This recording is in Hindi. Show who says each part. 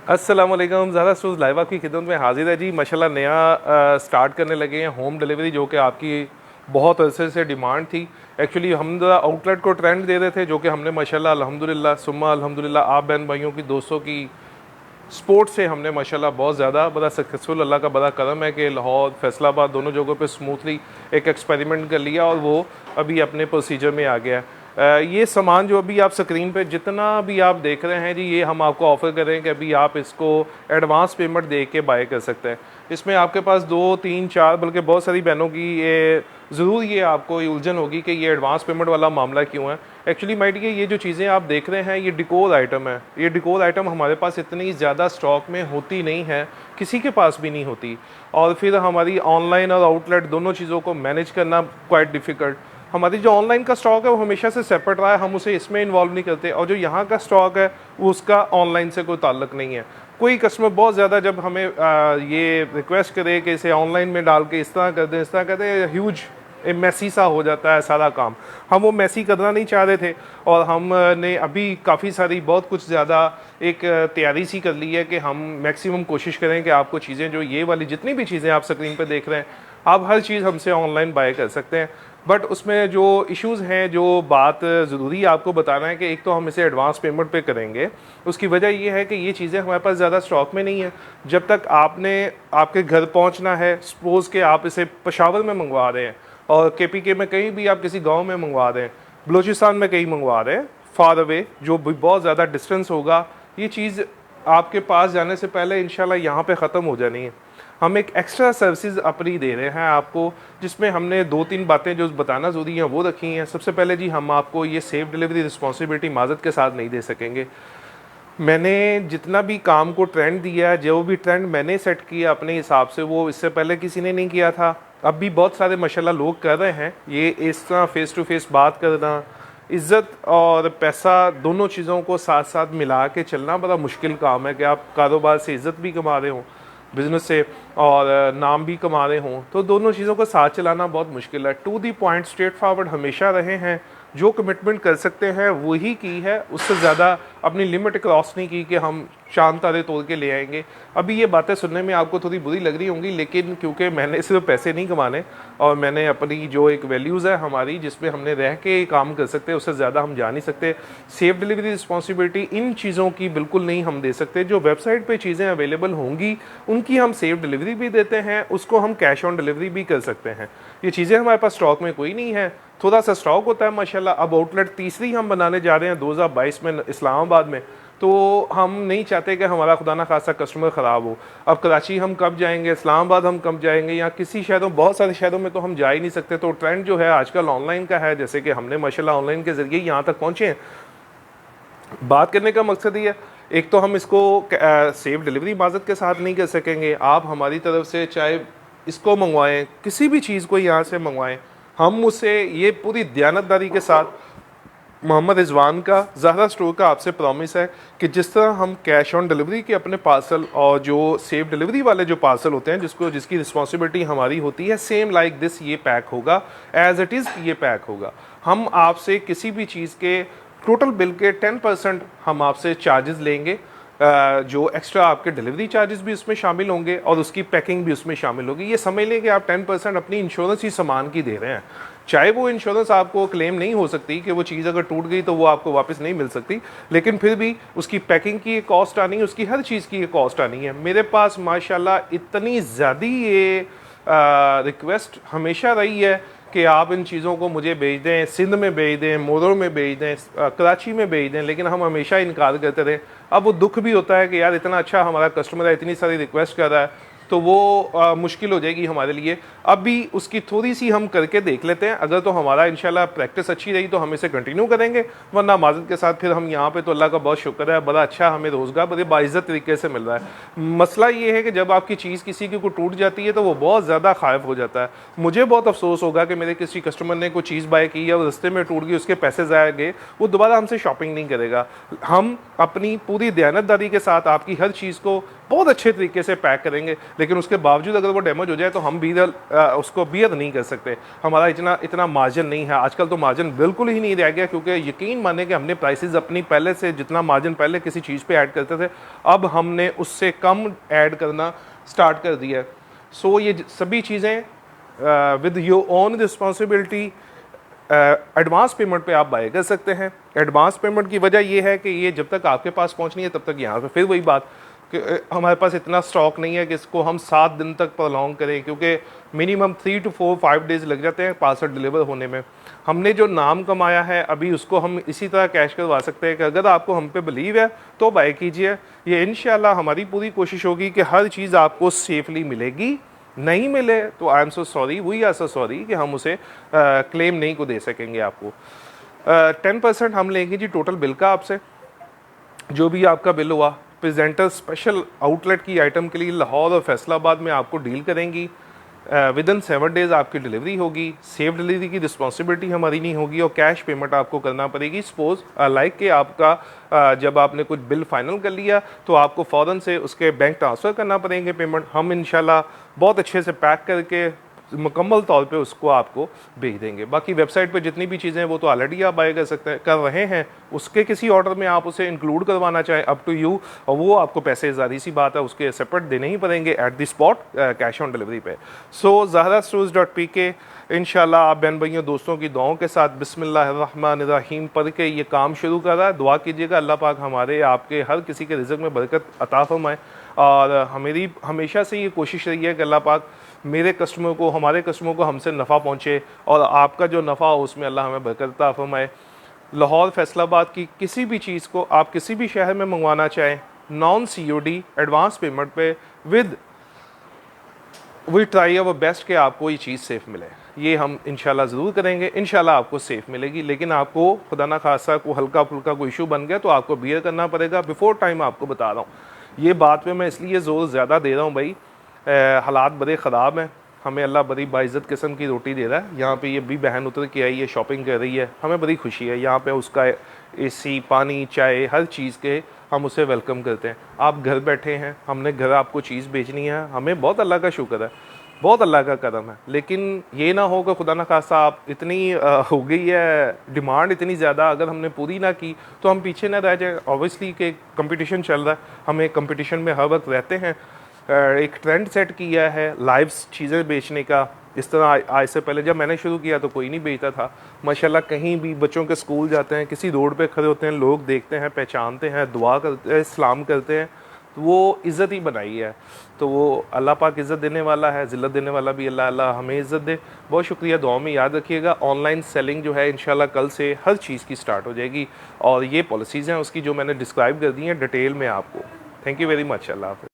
Speaker 1: अस्सलाम वालेकुम। ज़ारा सूज़ लाइव आपकी खिदमत में हाजिर है जी। माशाल्लाह नया स्टार्ट करने लगे हैं होम डिलीवरी, जो कि आपकी बहुत अरसे से डिमांड थी। एक्चुअली हम ज़रा आउटलेट को ट्रेंड दे रहे थे, जो कि हमने माशाल्लाह अल्हम्दुलिल्लाह सुम्मा अल्हम्दुलिल्लाह आप बहन भाइयों की दोस्तों की स्पोर्ट से हमने माशाल्लाह बहुत ज़्यादा बड़ा सक्सेसफुल, अल्लाह का बड़ा करम है कि लाहौर फैसलाबाद दोनों जगहों पे स्मूथली एक एक्सपेरिमेंट कर लिया और वो अभी अपने प्रोसीजर में आ गया है। ये सामान जो अभी आप स्क्रीन पे जितना भी आप देख रहे हैं जी, ये हम आपको ऑफ़र कर रहे हैं कि अभी आप इसको एडवांस पेमेंट दे के बाय कर सकते हैं। इसमें आपके पास 2, 3, 4 बल्कि बहुत सारी बहनों की ये ज़रूर ये आपको ये उलझन होगी कि ये एडवांस पेमेंट वाला मामला क्यों है। एक्चुअली माइट ये जो चीज़ें आप देख रहे हैं ये डिकोर आइटम है। ये डिकोर आइटम हमारे पास इतनी ज़्यादा स्टॉक में होती नहीं है, किसी के पास भी नहीं होती, और फिर हमारी ऑनलाइन और आउटलेट दोनों चीज़ों को मैनेज करना क्वाइट डिफ़िकल्ट। हमारी जो ऑनलाइन का स्टॉक है वो हमेशा से सेपरेट रहा है, हम उसे इसमें इन्वॉल्व नहीं करते, और जो यहाँ का स्टॉक है वो उसका ऑनलाइन से कोई ताल्लुक नहीं है। कोई कस्टमर बहुत ज़्यादा जब हमें ये रिक्वेस्ट करे कि इसे ऑनलाइन में डाल के इस तरह कर दें, इस तरह कर दें, ह्यूज मैसी सा हो जाता है सारा काम। हम वो मैसी करना नहीं चाह रहे थे, और हमने अभी काफ़ी सारी बहुत कुछ ज़्यादा एक तैयारी सी कर ली है कि हम मैक्सिमम कोशिश करें कि आपको चीज़ें जो ये वाली जितनी भी चीज़ें आप स्क्रीन पर देख रहे हैं, आप हर चीज़ हमसे ऑनलाइन बाय कर सकते हैं। बट उसमें जो इश्यूज़ हैं, जो बात ज़रूरी आपको बताना है कि एक तो हम इसे एडवांस पेमेंट पे करेंगे। उसकी वजह ये है कि ये चीज़ें हमारे पास ज़्यादा स्टॉक में नहीं है। जब तक आपने आपके घर पहुंचना है, सपोज़ के आप इसे पेशावर में मंगवा रहे हैं और केपीके में कहीं भी आप किसी गांव में मंगवा रहे हैं, बलूचिस्तान में कहीं मंगवा रहे हैं, फार अवे जो भी बहुत ज़्यादा डिस्टेंस होगा, ये चीज़ आपके पास जाने से पहले इंशाल्लाह यहाँ पे ख़त्म हो जानी है। हम एक एक्स्ट्रा सर्विसेज अपनी दे रहे हैं आपको, जिसमें हमने 2-3 बातें जो बताना ज़रूरी हैं वो रखी हैं। सबसे पहले जी, हम आपको ये सेफ डिलीवरी रिस्पॉन्सिबिलिटी माज़रत के साथ नहीं दे सकेंगे। मैंने जितना भी काम को ट्रेंड दिया है, जो भी ट्रेंड मैंने सेट किया अपने हिसाब से, वो इससे पहले किसी ने नहीं किया था। अब भी बहुत सारे माशाल्लाह लोग कर रहे हैं। ये इस तरह फ़ेस टू फेस बात करना, इज़्ज़त और पैसा दोनों चीज़ों को साथ साथ मिला के चलना बड़ा मुश्किल काम है कि आप कारोबार से इज़्ज़त भी कमा रहे हों, बिज़नेस से, और नाम भी कमा रहे हों, तो दोनों चीज़ों को साथ चलाना बहुत मुश्किल है। To the point, straight forward हमेशा रहे हैं। जो कमिटमेंट कर सकते हैं वही की है, उससे ज़्यादा अपनी लिमिट क्रॉस नहीं की कि हम चांद तारे तोड़ के ले आएंगे। अभी ये बातें सुनने में आपको थोड़ी बुरी लग रही होंगी, लेकिन क्योंकि मैंने सिर्फ पैसे नहीं कमाने, और मैंने अपनी जो एक वैल्यूज़ है हमारी, जिसमें हमने रह के काम कर सकते हैं, उससे ज़्यादा हम जा नहीं सकते। सेफ डिलीवरी रिस्पॉन्सिबिलिटी इन चीज़ों की बिल्कुल नहीं हम दे सकते। जो वेबसाइट पे चीज़ें अवेलेबल होंगी उनकी हम सेफ डिलीवरी भी देते हैं, उसको हम कैश ऑन डिलीवरी भी कर सकते हैं। ये चीज़ें हमारे पास स्टॉक में कोई नहीं है, थोड़ा सा स्टॉक होता है माशाल्लाह। अब आउटलेट तीसरी हम बनाने जा रहे हैं 2022 में इस्लामाबाद में, तो हम नहीं चाहते कि हमारा खुदा ना खासा कस्टमर ख़राब हो। अब कराची हम कब जाएंगे, इस्लामाबाद हम कब जाएंगे, या किसी शहरों, बहुत सारे शहरों में तो हम जा ही नहीं सकते। तो ट्रेंड जो है आजकल ऑनलाइन का है, जैसे कि हमने माशाल्लाह ऑनलाइन के ज़रिए यहाँ तक पहुँचे हैं। बात करने का मकसद ये है, एक तो हम इसको सेफ डिलीवरी माज़रत के साथ नहीं कर सकेंगे। आप हमारी तरफ से चाहे इसको मंगवाएं, किसी भी चीज़ को यहाँ से मंगवाएं, हम उसे ये पूरी दयानतदारी के साथ, मोहम्मद रिजवान का, ज़हरा स्टोर का आपसे प्रॉमिस है कि जिस तरह हम कैश ऑन डिलीवरी के अपने पार्सल और जो सेफ डिलीवरी वाले जो पार्सल होते हैं, जिसकी रिस्पॉन्सिबिलिटी हमारी होती है, सेम लाइक दिस ये पैक होगा, एज इट इज़ ये पैक होगा। हम आपसे किसी भी चीज़ के टोटल बिल के 10% हम आपसे चार्जेस लेंगे, जो एक्स्ट्रा आपके डिलीवरी चार्जेस भी उसमें शामिल होंगे और उसकी पैकिंग भी उसमें शामिल होगी। ये समझ लें कि आप 10% अपनी इंश्योरेंस ही सामान की दे रहे हैं। चाहे वो इंश्योरेंस आपको क्लेम नहीं हो सकती कि वो चीज़ अगर टूट गई तो वो आपको वापस नहीं मिल सकती, लेकिन फिर भी उसकी पैकिंग की एक कॉस्ट आनी है, उसकी हर चीज़ की एक कॉस्ट आनी है। मेरे पास माशाल्लाह इतनी ज़्यादा ये रिक्वेस्ट हमेशा रही है कि आप इन चीज़ों को मुझे भेज दें, सिंध में भेज दें, मोदर में भेज दें, कराची में भेज दें, लेकिन हम हमेशा इनकार करते रहे। अब वो दुख भी होता है कि यार इतना अच्छा हमारा कस्टमर है, इतनी सारी रिक्वेस्ट कर रहा है, तो वो मुश्किल हो जाएगी हमारे लिए। अब भी उसकी थोड़ी सी हम करके देख लेते हैं, अगर तो हमारा इंशाल्लाह प्रैक्टिस अच्छी रही तो हम इसे कंटिन्यू करेंगे, वरना माज़रत के साथ फिर हम यहाँ पे तो अल्लाह का बहुत शुक्र है, बड़ा अच्छा हमें रोज़गार बड़े बाइज़्ज़त तरीके से मिल रहा है। मसला ये है कि जब आपकी चीज़ किसी की को टूट जाती है तो वो बहुत ज़्यादा खायफ हो जाता है। मुझे बहुत अफसोस होगा कि मेरे किसी कस्टमर ने कोई चीज़ बाय की और रास्ते में टूट गई, उसके पैसे ज़ाया गए, वो दोबारा हमसे शॉपिंग नहीं करेगा। हम अपनी पूरी दयानतदारी के साथ आपकी हर चीज़ को बहुत अच्छे तरीके से पैक करेंगे, लेकिन उसके बावजूद अगर वो डैमेज हो जाए तो हम भी उसको बियर नहीं कर सकते। हमारा इतना मार्जिन नहीं है। आजकल तो मार्जिन बिल्कुल ही नहीं रह गया, क्योंकि यकीन माने कि हमने प्राइसेस अपनी पहले से जितना मार्जिन पहले किसी चीज़ पे ऐड करते थे, अब हमने उससे कम ऐड करना स्टार्ट कर दिया है। सो ये सभी चीज़ें with your own responsibility advance payment पे आप बाय कर सकते हैं। एडवांस पेमेंट की वजह ये है कि ये जब तक आपके पास पहुंचनी है तब तक यहाँ पे फिर वही बात कि हमारे पास इतना स्टॉक नहीं है कि इसको हम 7 दिन तक प्रोलॉन्ग करें, क्योंकि मिनिमम 3 to 5 डेज़ लग जाते हैं पार्सल डिलीवर होने में। हमने जो नाम कमाया है अभी उसको हम इसी तरह कैश करवा सकते हैं कि अगर आपको हम पे बिलीव है तो बाय कीजिए। ये इंशाल्लाह हमारी पूरी कोशिश होगी कि हर चीज़ आपको सेफली मिलेगी। नहीं मिले तो I am so sorry, we are so sorry कि हम उसे क्लेम नहीं को दे सकेंगे आपको। 10% हम लेंगे जी टोटल बिल का आपसे। जो भी आपका बिल हुआ प्रेजेंटर स्पेशल आउटलेट की आइटम के लिए लाहौर और फैसलाबाद में आपको डील करेंगी। विद इन 7 डेज़ आपकी डिलीवरी होगी। सेफ डिलीवरी की रिस्पॉन्सिबिलिटी हमारी नहीं होगी और कैश पेमेंट आपको करना पड़ेगी। सपोज लाइक कि आपका जब आपने कुछ बिल फाइनल कर लिया तो आपको फ़ौरन से उसके बैंक ट्रांसफ़र करना पड़ेंगे पेमेंट। हम इंशाल्लाह बहुत अच्छे से पैक करके मुकम्मल तौर पे उसको आपको भेज देंगे। बाकी वेबसाइट पे जितनी भी चीज़ें हैं वो तो ऑलरेडी आप बाय कर सकते हैं, कर रहे हैं। उसके किसी ऑर्डर में आप उसे इंक्लूड करवाना चाहें अप टू यू, और वो आपको पैसे ज़ाहिर सी बात है उसके सेपरेट देने ही पड़ेंगे at the spot cash on delivery पे। सो ZahraStores.pk इंशाल्लाह आप बहन भाइयों दोस्तों की दुआओं के साथ बिस्मिल्लाहिर्रहमानिर्रहीम पढ़ के ये काम शुरू कर रहा है। दुआ कीजिएगा अल्लाह पाक हमारे आपके हर किसी के रिज़्क़ में बरकत अता फरमाए। और हमेरी हमेशा से ये कोशिश रही है कि अल्लाह पाक मेरे कस्टमर को, हमारे कस्टमर को हमसे नफ़ा पहुँचे और आपका जो नफ़ा हो उसमें अल्लाह हमें बरकत अता फरमाए। लाहौर फैसलाबाद की किसी भी चीज़ को आप किसी भी शहर में मंगवाना चाहें non COD advance payment pay with we try our best कि आपको ये चीज़ सेफ़ मिले। ये हम इंशाल्लाह ज़रूर करेंगे। इंशाल्लाह आपको सेफ़ मिलेगी, लेकिन आपको खुदा ना खासा को हल्का फुल्का कोई इशू बन गया तो आपको बियर करना पड़ेगा। बिफोर टाइम आपको बता रहा हूँ ये बात पे मैं इसलिए ज़ोर ज़्यादा दे रहा हूँ भाई, हालात बड़े ख़राब हैं। हमें अल्लाह बड़ी बाइज़्ज़त किस्म की रोटी दे रहा है। यहाँ पे ये भी बहन उतर के आई है, शॉपिंग कर रही है, हमें बड़ी खुशी है। यहाँ पे उसका AC पानी चाय हर चीज़ के हम उसे वेलकम करते हैं। आप घर बैठे हैं, हमने घर आपको चीज़ बेचनी है, हमें बहुत अल्लाह का शुक्र है, बहुत अल्लाह का करम है। लेकिन ये ना हो कि खुदा ना खासा आप इतनी हो गई है डिमांड इतनी ज़्यादा, अगर हमने पूरी ना की तो हम पीछे ना रह जाए। ऑब्वियसली कि कंपटीशन चल रहा है, हमें कंपटीशन में हर वक्त रहते हैं। एक ट्रेंड सेट किया है लाइव चीज़ें बेचने का। इस तरह आज से पहले जब मैंने शुरू किया तो कोई नहीं बेचता था। माशाल्लाह कहीं भी बच्चों के स्कूल जाते हैं, किसी रोड पे खड़े होते हैं, लोग देखते हैं, पहचानते हैं, दुआ करते हैं, सलाम करते हैं, तो वो इज़्ज़त ही बनाई है। तो वो अल्लाह पाक इज़्ज़त देने वाला है, ज़िल्लत देने वाला भी अल्लाह। अल्लाह हमें इज़्ज़त दे। बहुत शुक्रिया, दुआ में याद रखिएगा। ऑनलाइन सेलिंग जो है इंशाल्लाह कल से हर चीज़ की स्टार्ट हो जाएगी और ये पॉलिसीज़ हैं उसकी जो मैंने डिस्क्राइब कर दी हैं डिटेल में आपको। Thank you very much. Allah हाफ़िज़।